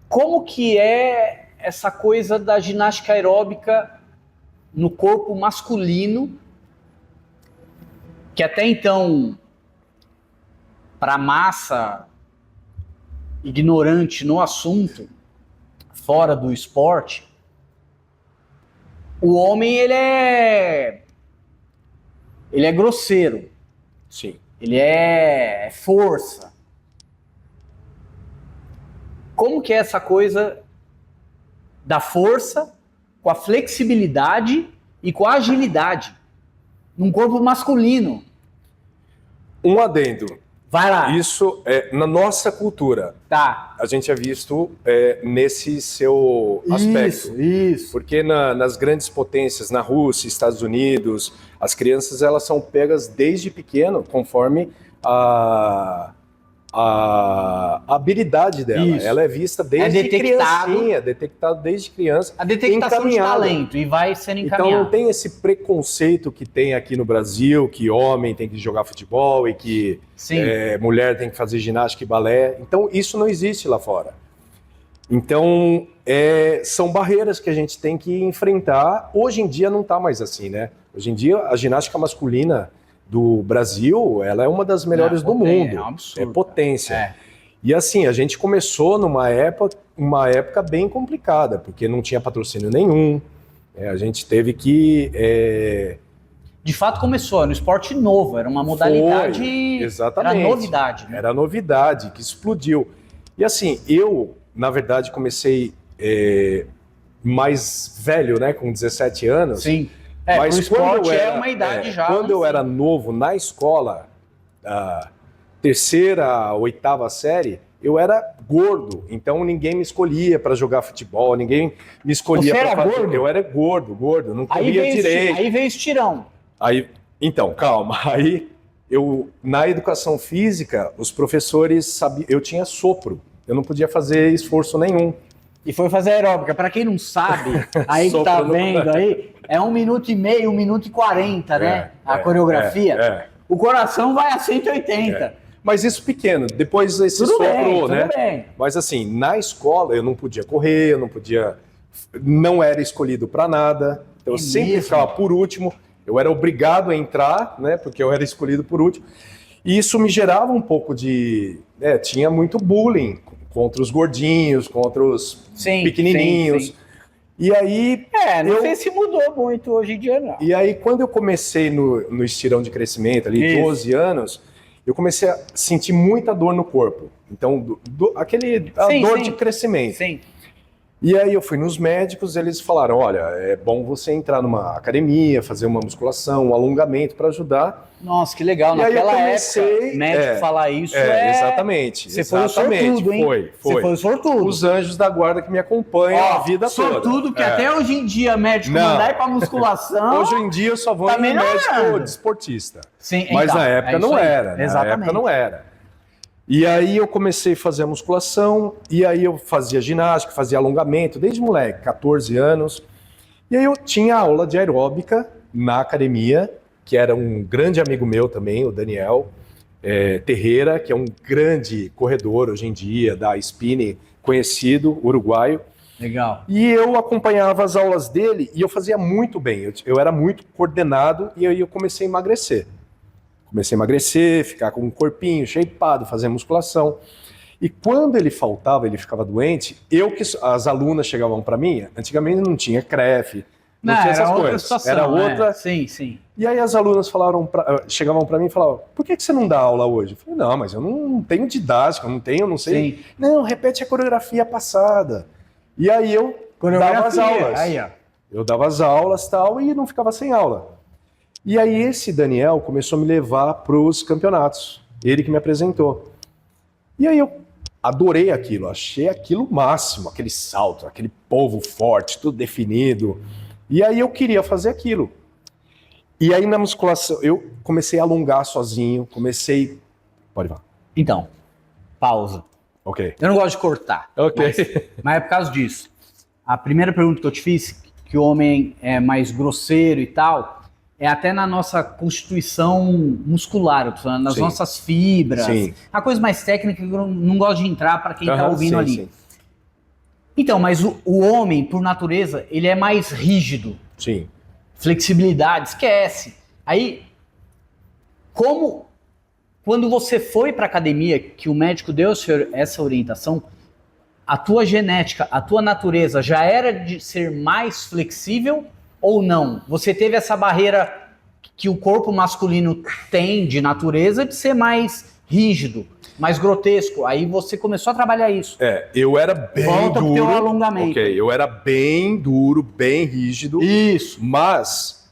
Como que é essa coisa da ginástica aeróbica no corpo masculino, que até então, para a massa ignorante no assunto, fora do esporte, o homem ele é grosseiro. Sim. Ele é força. Como que é essa coisa da força com a flexibilidade e com a agilidade num corpo masculino? Um adendo. Vai lá. Isso é na nossa cultura. Tá. A gente é visto nesse seu aspecto. Isso. Porque nas grandes potências, na Rússia, Estados Unidos, as crianças elas são pegas desde pequeno, conforme a habilidade dela. Isso. Ela é vista desde criancinha, detectado desde criança. A detectação de talento e vai sendo encaminhado. Então não tem esse preconceito que tem aqui no Brasil, que homem tem que jogar futebol e que mulher tem que fazer ginástica e balé. Então isso não existe lá fora. Então são barreiras que a gente tem que enfrentar. Hoje em dia não está mais assim, né? Hoje em dia a ginástica masculina do Brasil, ela é uma das melhores do mundo. É um absurdo. É potência. E assim, a gente começou numa época bem complicada, porque não tinha patrocínio nenhum. A gente teve que... De fato começou, era um esporte novo, era uma modalidade... Exatamente. Era novidade. Né? Era novidade, que explodiu. E assim, eu, na verdade, comecei mais velho, né, com 17 anos. Sim. Mas o esporte é uma idade já. Quando eu era novo na escola, terceira, oitava série, eu era gordo. Então ninguém me escolhia para jogar futebol, ninguém me escolhia para fazer. Gordo? Eu era gordo, não comia direito. Aí veio estirão. Então, calma. Aí na educação física, os professores sabiam, eu tinha sopro. Eu não podia fazer esforço nenhum. E foi fazer aeróbica. Para quem não sabe, aí que tá vendo aí, é 1 minuto e meio, 1 minuto e 40, né? A coreografia. O coração vai a 180. Mas isso pequeno, depois esse soprou, né? Bem. Mas assim, na escola eu não podia correr, não era escolhido para nada. Então eu sempre ficava por último. Eu era obrigado a entrar, né? Porque eu era escolhido por último. E isso me gerava um pouco de... tinha muito bullying contra os gordinhos, contra os pequenininhos. Sim. E aí... não sei se mudou muito hoje em dia, não. E aí, quando eu comecei no estirão de crescimento, ali, 12 anos, eu comecei a sentir muita dor no corpo. Então, dor de crescimento. Sim. E aí eu fui nos médicos, eles falaram, olha, é bom você entrar numa academia, fazer uma musculação, um alongamento para ajudar. Nossa, que legal. E naquela época, médico falar isso exatamente. Você foi o sortudo, hein? Foi. Você foi o sortudo. Os anjos da guarda que me acompanham a vida toda. Sortudo, que até hoje em dia médico mandar ir pra musculação... Hoje em dia eu só vou em médico desportista. Sim, mas na época não era. Exatamente. Na época não era. E aí eu comecei a fazer a musculação, e aí eu fazia ginástica, fazia alongamento, desde moleque, 14 anos. E aí eu tinha aula de aeróbica na academia, que era um grande amigo meu também, o Daniel Terreira, que é um grande corredor hoje em dia, da Spine, conhecido, uruguaio. Legal. E eu acompanhava as aulas dele e eu fazia muito bem, eu era muito coordenado e aí eu comecei a emagrecer. Ficar com um corpinho shapeado, fazer musculação. E quando ele faltava, ele ficava doente, as alunas chegavam para mim, antigamente não tinha CREF, não tinha essas coisas. Situação, era outra. Sim. E aí as alunas chegavam para mim e falavam, por que você não dá aula hoje? Eu falei, não, mas eu não tenho didática, eu não sei. Sim. Não, repete a coreografia passada. E aí eu dava as aulas. Eu dava as aulas tal, e não ficava sem aula. E aí esse Daniel começou a me levar para os campeonatos. Ele que me apresentou. E aí eu adorei aquilo, achei aquilo o máximo, aquele salto, aquele povo forte, tudo definido. E aí eu queria fazer aquilo. E aí na musculação, eu comecei a alongar sozinho, Pode falar. Então, pausa. Ok. Eu não gosto de cortar. Ok. Mas é por causa disso. A primeira pergunta que eu te fiz, que o homem é mais grosseiro e tal, é até na nossa constituição muscular, eu tô falando, nas nossas fibras. Sim. A coisa mais técnica que eu não gosto de entrar para quem está ouvindo ali. Sim. Então, mas o homem, por natureza, ele é mais rígido. Sim. Flexibilidade, esquece. Aí, quando você foi para academia, que o médico deu essa orientação, a tua genética, a tua natureza já era de ser mais flexível ou não? Você teve essa barreira que o corpo masculino tem de natureza de ser mais rígido, mais grotesco. Aí você começou a trabalhar isso. Eu era bem Volta duro. Pro teu alongamento. Ok, eu era bem duro, bem rígido. Isso. Mas,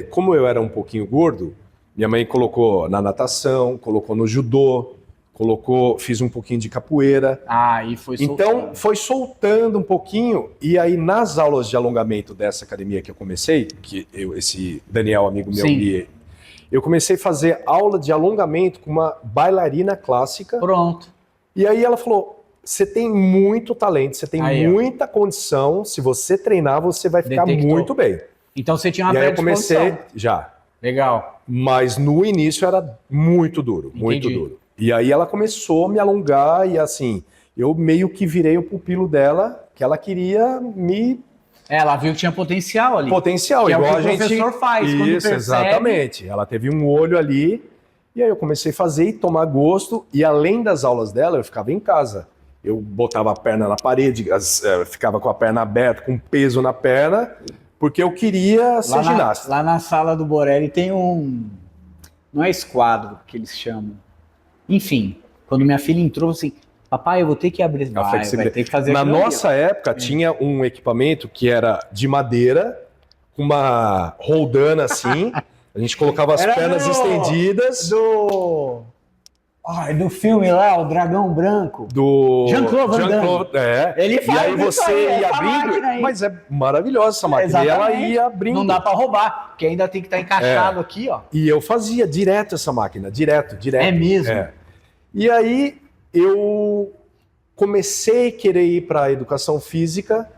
como eu era um pouquinho gordo, minha mãe colocou na natação, colocou no judô, fiz um pouquinho de capoeira. E foi soltando. Então, foi soltando um pouquinho. E aí, nas aulas de alongamento dessa academia que eu comecei, esse Daniel, amigo meu, eu comecei a fazer aula de alongamento com uma bailarina clássica. Pronto. E aí ela falou, você tem muito talento, você tem muita condição, se você treinar, você vai ficar muito bem. Então você tinha uma predisposição. E aí eu comecei já. Legal. Mas no início era muito duro, muito duro. E aí ela começou a me alongar e assim, eu meio que virei o pupilo dela, que ela queria me... Ela viu que tinha potencial ali. Potencial, igual a gente... o professor faz. Isso, quando percebe... exatamente. Ela teve um olho ali, e aí eu comecei a fazer e tomar gosto, e além das aulas dela, eu ficava em casa. Eu botava a perna na parede, ficava com a perna aberta, com peso na perna, porque eu queria ser ginasta. Lá na sala do Borelli tem um... Não é esquadro que eles chamam. Enfim, quando minha filha entrou, assim, papai, eu vou ter que abrir, vai ter que fazer. Na nossa época, tinha um equipamento que era de madeira, com uma roldana assim, a gente colocava as pernas estendidas. Do filme lá, o Dragão Branco. Do Jean-Claude Van Damme. Ele faz. E aí você ia abrindo, mas é maravilhosa essa máquina. E ela ia abrindo. Não dá pra roubar, porque ainda tem que estar encaixado aqui, ó. E eu fazia direto essa máquina, direto. É mesmo? E aí eu comecei a querer ir para a educação física,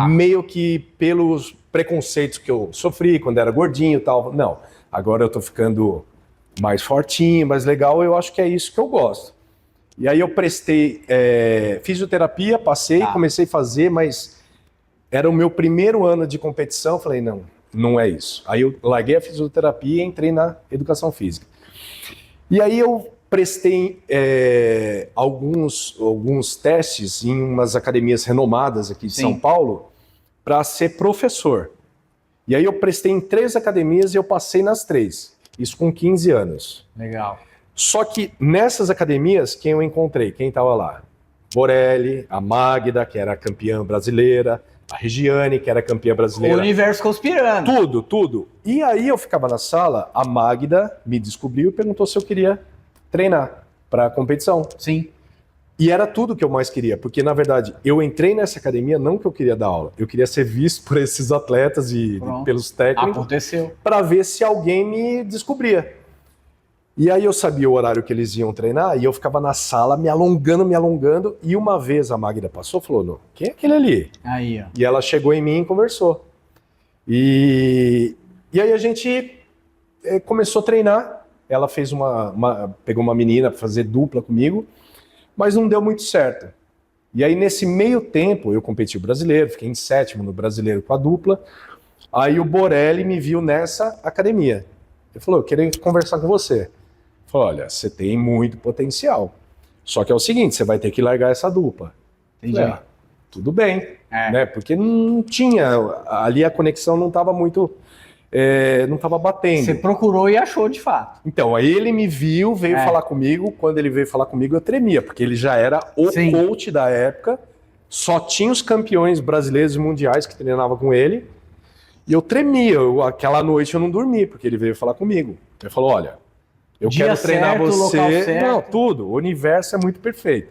meio que pelos preconceitos que eu sofri quando era gordinho e tal. Não, agora eu tô ficando mais fortinho, mais legal, eu acho que é isso que eu gosto. E aí eu prestei fisioterapia, passei, comecei a fazer, mas era o meu primeiro ano de competição, falei, não é isso. Aí eu larguei a fisioterapia e entrei na educação física. E aí eu prestei alguns testes em umas academias renomadas aqui de São Paulo para ser professor. E aí eu prestei em 3 academias e eu passei nas 3. Isso com 15 anos. Legal. Só que nessas academias, quem eu encontrei? Quem estava lá? Borelli, a Magda, que era campeã brasileira, a Regiane, que era campeã brasileira. O universo conspirando. Tudo. E aí eu ficava na sala, a Magda me descobriu e perguntou se eu queria treinar para competição. Sim. E era tudo que eu mais queria, porque na verdade eu entrei nessa academia não que eu queria dar aula, eu queria ser visto por esses atletas e pelos técnicos. Aconteceu. Para ver se alguém me descobria. E aí eu sabia o horário que eles iam treinar e eu ficava na sala me alongando. E uma vez a Magda passou e falou, quem é aquele ali? Aí, ó. E ela chegou em mim e conversou. E aí a gente começou a treinar. Ela fez pegou uma menina para fazer dupla comigo, mas não deu muito certo. E aí nesse meio tempo eu competi o brasileiro, fiquei em 7º no brasileiro com a dupla. Aí o Borelli me viu nessa academia. Ele falou, eu queria conversar com você. Ele falou, olha, você tem muito potencial. Só que é o seguinte, você vai ter que largar essa dupla. Entendi. Falei, tudo bem, né? Porque não tinha, ali a conexão não estava muito, não estava batendo. Você procurou e achou de fato. Então, aí ele me viu, veio falar comigo. Quando ele veio falar comigo, eu tremia, porque ele já era o coach da época. Só tinha os campeões brasileiros e mundiais que treinavam com ele. E eu tremia. Aquela noite eu não dormi, porque ele veio falar comigo. Ele falou, olha, eu quero treinar você. Não, tudo. O universo é muito perfeito.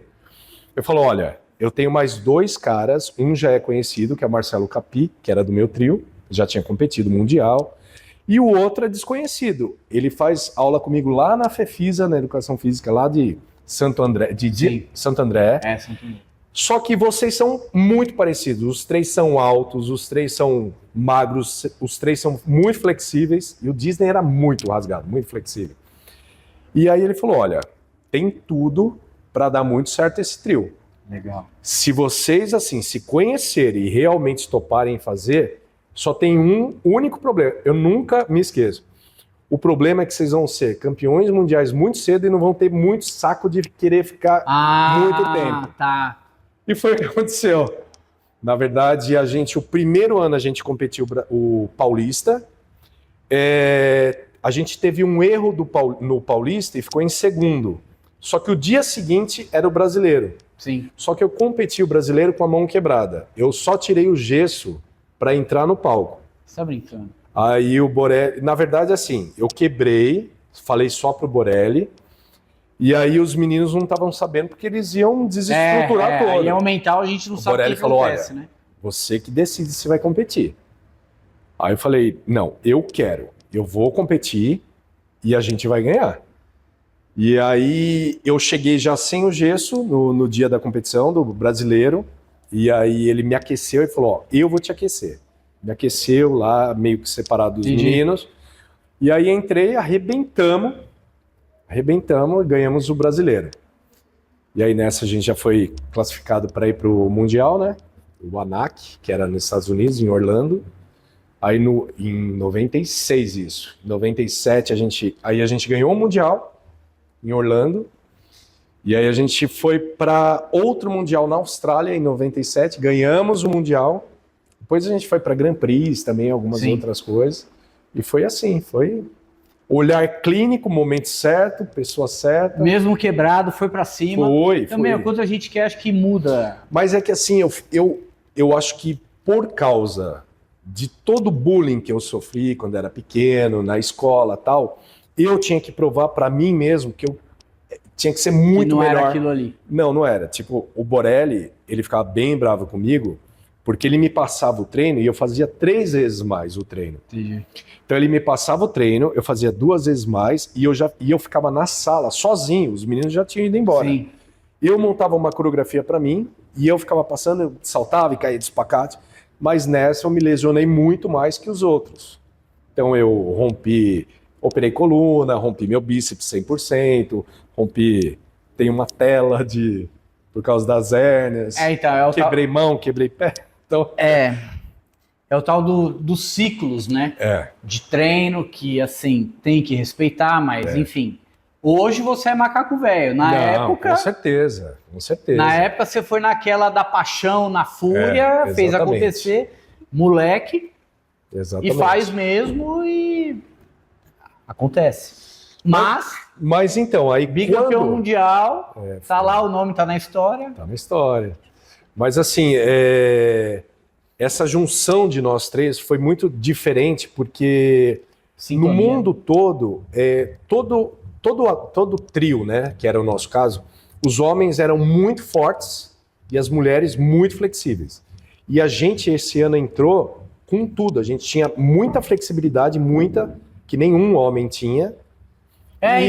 Ele falou, olha, eu tenho mais 2 caras. Um já é conhecido, que é Marcelo Capi, que era do meu trio. Já tinha competido mundial. E o outro é desconhecido. Ele faz aula comigo lá na FEFISA, na Educação Física, lá de Santo André. Santo André. Santo André. Só que vocês são muito parecidos. Os 3 são altos, os 3 são magros, os 3 são muito flexíveis. E o Disney era muito rasgado, muito flexível. E aí ele falou, olha, tem tudo para dar muito certo esse trio. Legal. Se vocês, assim, se conhecerem e realmente toparem fazer, só tem um único problema. Eu nunca me esqueço. O problema é que vocês vão ser campeões mundiais muito cedo e não vão ter muito saco de querer ficar muito tempo. Tá. E foi o que aconteceu. Na verdade, o primeiro ano a gente competiu o Paulista. A gente teve um erro no Paulista e ficou em segundo. Só que o dia seguinte era o brasileiro. Sim. Só que eu competi o brasileiro com a mão quebrada. Eu só tirei o gesso para entrar no palco. Você tá brincando? Aí o Borelli... Na verdade, assim, eu quebrei, falei só pro Borelli, e aí os meninos não estavam sabendo porque eles iam desestruturar todo. Aí é o mental, a gente não sabe o que acontece, né? Você que decide se vai competir. Aí eu falei, não, eu quero. Eu vou competir e a gente vai ganhar. E aí eu cheguei já sem o gesso no dia da competição do brasileiro, e aí ele me aqueceu e falou, ó, eu vou te aquecer. Me aqueceu lá, meio que separado dos meninos. E aí entrei, arrebentamos e ganhamos o brasileiro. E aí nessa a gente já foi classificado para ir para o Mundial, né? O ANAC, que era nos Estados Unidos, em Orlando. Aí em 96 isso. Em 97 a gente ganhou o Mundial em Orlando. E aí a gente foi para outro Mundial na Austrália em 97, ganhamos o Mundial. Depois a gente foi para Grand Prix também, algumas outras coisas. E foi assim, foi olhar clínico, momento certo, pessoa certa. Mesmo quebrado, foi para cima. Também, quando a gente quer, acho que muda. Mas é que assim, eu acho que por causa de todo o bullying que eu sofri quando era pequeno, na escola e tal, eu tinha que provar para mim mesmo que eu tinha que ser muito melhor. Não era aquilo ali. Não era. Tipo, o Borelli, ele ficava bem bravo comigo, porque ele me passava o treino e eu fazia 3 vezes mais o treino. Entendi. Então ele me passava o treino, eu fazia 2 vezes mais e eu ficava na sala sozinho, os meninos já tinham ido embora. Sim. Eu montava uma coreografia para mim e eu ficava passando, eu saltava e caía de espacate, mas nessa eu me lesionei muito mais que os outros. Então eu operei coluna, rompi meu bíceps 100%, tenho uma tela por causa das hérnias, quebrei mão, quebrei pé. Então, é o tal dos ciclos, né? De treino que, assim, tem que respeitar, mas, enfim. Hoje você é macaco velho. Na época... Com certeza. Na época você foi naquela da paixão, na fúria, fez acontecer, moleque. Exatamente. E faz mesmo e... acontece. Mas então, aí bicampeão mundial, tá lá, o nome tá na história. Tá na história. Mas assim, essa junção de nós três foi muito diferente, porque no mundo todo, todo trio, né, que era o nosso caso, os homens eram muito fortes e as mulheres muito flexíveis. E a gente esse ano entrou com tudo, a gente tinha muita flexibilidade, que nenhum homem tinha,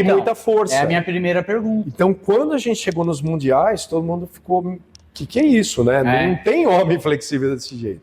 muita força. É a minha primeira pergunta. Então, quando a gente chegou nos mundiais, todo mundo ficou... Que é isso, né? Não tem homem flexível desse jeito.